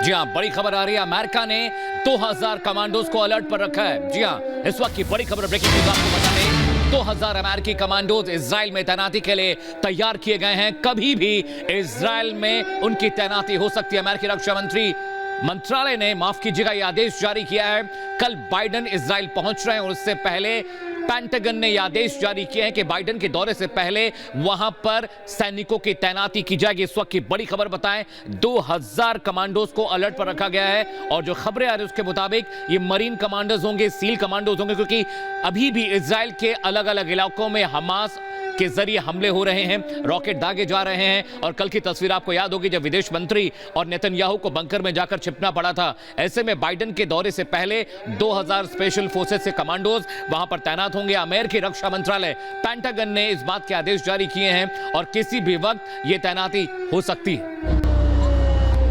जी हां, बड़ी खबर आ रही है। अमेरिका ने 2000 कमांडोज को अलर्ट पर रखा है। जी हां, इस वक्त की बड़ी खबर, ब्रेकिंग न्यूज आपको बता दें, 2000 अमेरिकी कमांडोज इजराइल में तैनाती के लिए तैयार किए गए हैं। कभी भी इजराइल में उनकी तैनाती हो सकती है। अमेरिकी रक्षा मंत्रालय ने, माफ कीजिएगा, यह आदेश जारी किया है। कल बाइडेन इजराइल पहुंच रहे हैं और उससे पहले पेंटागन ने यह आदेश जारी किए हैं कि बाइडेन के दौरे से पहले वहां पर सैनिकों की तैनाती की जाएगी। इस वक्त की बड़ी खबर बताएं, 2000 कमांडोज को अलर्ट पर रखा गया है और जो खबरें आ रही हैं उसके मुताबिक ये मरीन कमांडोज होंगे, सील कमांडोज होंगे, क्योंकि अभी भी इजराइल के अलग अलग इलाकों में हमास के जरिए हमले हो रहे हैं, रॉकेट दागे जा रहे हैं। और कल की तस्वीर आपको याद होगी जब विदेश मंत्री और नेतन्याहू को बंकर में जाकर छिपना पड़ा था। ऐसे में बाइडेन के दौरे से पहले 2000 स्पेशल फोर्सेस से कमांडोज वहां पर तैनात होंगे। अमेरिकी रक्षा मंत्रालय, पेंटागन ने इस बात के आदेश जारी किए हैं और किसी भी वक्त यह तैनाती हो सकती है।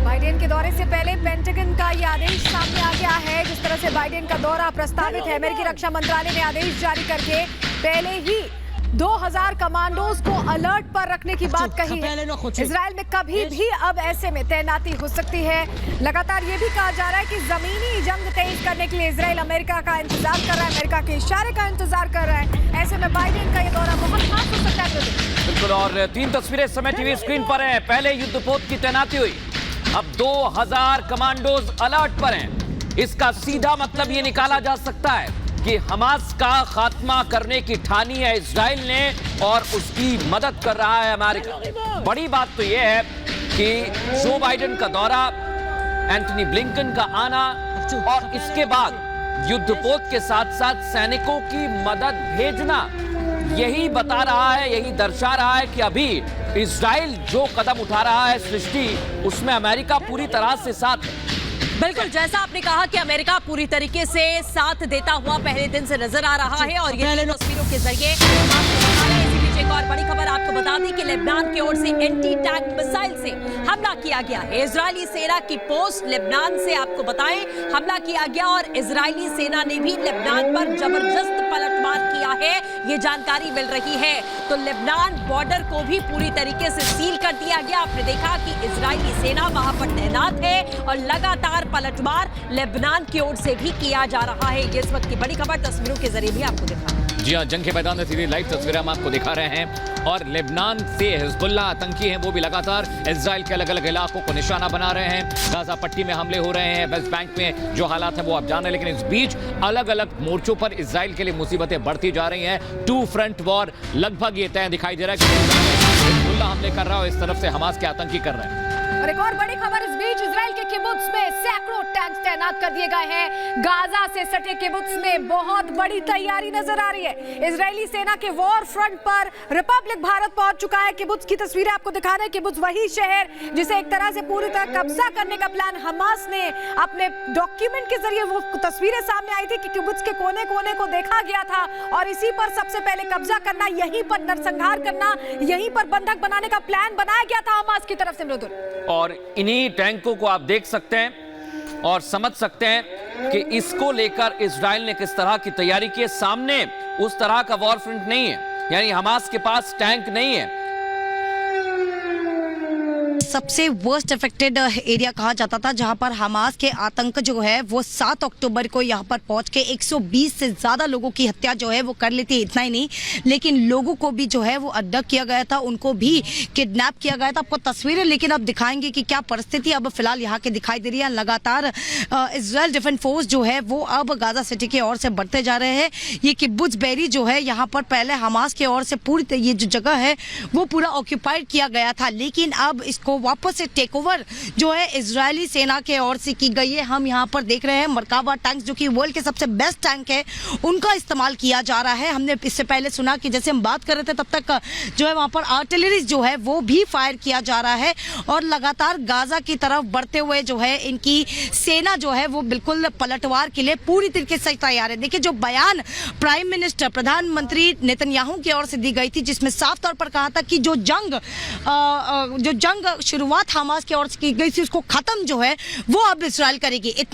बाइडेन के दौरे से पहले पेंटागन का यह आदेश सामने आ गया है। जिस तरह से बाइडेन का दौरा प्रस्तावित है, अमेरिकी रक्षा मंत्रालय ने आदेश जारी करके पहले ही 2000 कमांडोज को अलर्ट पर रखने की बात कही है। इजराइल में कभी भी अब ऐसे में तैनाती हो सकती है। लगातार ये भी कहा जा रहा है कि जमीनी जंग तेज करने के लिए इजराइल अमेरिका का इंतजार कर रहा है, अमेरिका के इशारे का इंतजार कर रहा है। ऐसे में बाइडेन का ये दौरा बहुत खास हो सकता है। बिल्कुल, और 3 तस्वीरें इस समय टीवी स्क्रीन पर है। पहले युद्धपोत की तैनाती हुई, अब 2000 कमांडोज अलर्ट पर हैं। इसका सीधा मतलब ये निकाला जा सकता है कि हमास का खात्मा करने की ठानी है इजराइल ने और उसकी मदद कर रहा है अमेरिका। बड़ी बात तो यह है कि जो बाइडेन का दौरा, एंटनी ब्लिंकन का आना और इसके बाद युद्धपोत के साथ साथ सैनिकों की मदद भेजना, यही बता रहा है, यही दर्शा रहा है कि अभी इजराइल जो कदम उठा रहा है सृष्टि, उसमें अमेरिका पूरी तरह से साथ है। बिल्कुल, जैसा आपने कहा कि अमेरिका पूरी तरीके से साथ देता हुआ पहले दिन से नजर आ रहा है और ये तस्वीरों के जरिए एक और बड़ी खबर आपको बता दी कि लेबनान की ओर से एंटी टैंक मिसाइल से हमला किया गया है। इजरायली सेना की पोस्ट लेबनान से आपको बताएं हमला किया गया और इजरायली सेना ने भी लेबनान पर जबरदस्त पलटवार किया है, ये जानकारी मिल रही है। तो लेबनान बॉर्डर को भी पूरी तरीके से सील कर दिया गया। आपने देखा कि इजरायली सेना वहां पर तैनात है और लगातार पलटवार लेबनान की ओर से भी किया जा रहा है। ये इस वक्त की बड़ी खबर तस्वीरों के जरिए भी आपको दिखा। जी हाँ, जंग के मैदान में सीधी लाइव तस्वीरें हम आपको दिखा रहे हैं और लेबनान से हिजबुल्ला आतंकी हैं, वो भी लगातार इजराइल के अलग अलग इलाकों को निशाना बना रहे हैं। गाजा पट्टी में हमले हो रहे हैं, वेस्ट बैंक में जो हालात हैं वो आप जान रहे हैं, लेकिन इस बीच अलग अलग मोर्चों पर इजराइल के लिए मुसीबतें बढ़ती जा रही हैं। 2 फ्रंट वॉर लगभग ये तय दिखाई दे रहा है कि हिजबुल्ला हमले कर रहा है और इस तरफ से हमास के आतंकी कर रहे हैं। और एक और बड़ी खबर, इस बीच इजराइल के किबुत्स में सैकड़ों टैंक्स तैनात कर दिए गए हैं। गाजा से सटे किबुत्स में बहुत बड़ी तैयारी नजर आ रही है। इजरायली सेना के वॉर फ्रंट पर रिपब्लिक भारत पहुंच चुका है। किबुत्स की तस्वीरें आपको दिखा रहे हैं। किबुत्स वही शहर जिसे एक तरह से पूरी तरह कब्जा करने का प्लान हमास ने अपने डॉक्यूमेंट के जरिए, वो तस्वीरें सामने आई थी कि किबुत्स के कोने कोने को देखा गया था और इसी पर सबसे पहले कब्जा करना, यहीं पर नरसंहार करना, यहीं पर बंधक बनाने का प्लान बनाया गया था हमास की तरफ से। मृदुल, और इन्हीं टैंकों को आप देख सकते हैं और समझ सकते हैं कि इसको लेकर इजराइल ने किस तरह की तैयारी की है। सामने उस तरह का वॉर फ्रंट नहीं है, यानी हमास के पास टैंक नहीं है। सबसे वर्स्ट अफेक्टेड एरिया कहा जाता था, जहां पर हमास के आतंक जो है वो 7 अक्टूबर को यहां पर पहुंच के 120 से ज्यादा लोगों की हत्या जो है वो कर लेती है। इतना ही नहीं, लेकिन लोगों को भी जो है वो अबडक्ट किया गया था, उनको भी किडनैप किया गया था। आपको तस्वीरें लेकिन अब दिखाएंगे कि क्या परिस्थिति अब फिलहाल यहाँ के दिखाई दे रही है। लगातार इजराइल डिफेंस फोर्स जो है वो अब गाजा सिटी की ओर से बढ़ते जा रहे हैं। ये किब्बुत्ज बेरी जो है, यहाँ पर पहले हमास की ओर से पूरी ये जो जगह है वो पूरा ऑक्यूपाइड किया गया था, लेकिन अब इसको वापस से टेक ओवर जो है इजरायली सेना के ओर से की गई है। हम यहाँ पर देख रहे हैं मरकाबा टैंक्स, जो कि वर्ल्ड के सबसे बेस्ट टैंक है, उनका इस्तेमाल किया जा रहा है। हमने इससे पहले सुना कि जैसे हम बात कर रहे थे तब तक जो है वहाँ पर आर्टिलरी जो है वो भी फायर किया जा रहा है और लगातार गाजा की तरफ बढ़ते हुए जो है इनकी सेना जो है वो बिल्कुल पलटवार के लिए पूरी तरीके से तैयार है। देखिए, जो बयान प्राइम मिनिस्टर, प्रधानमंत्री नेतन्याहू की ओर से दी गई थी, जिसमें साफ तौर पर कहा था कि जो जंग शुरुआत हमास की ओर से की गई थी उसको खत्म जो है वो अब इजराइल करेगी। इतना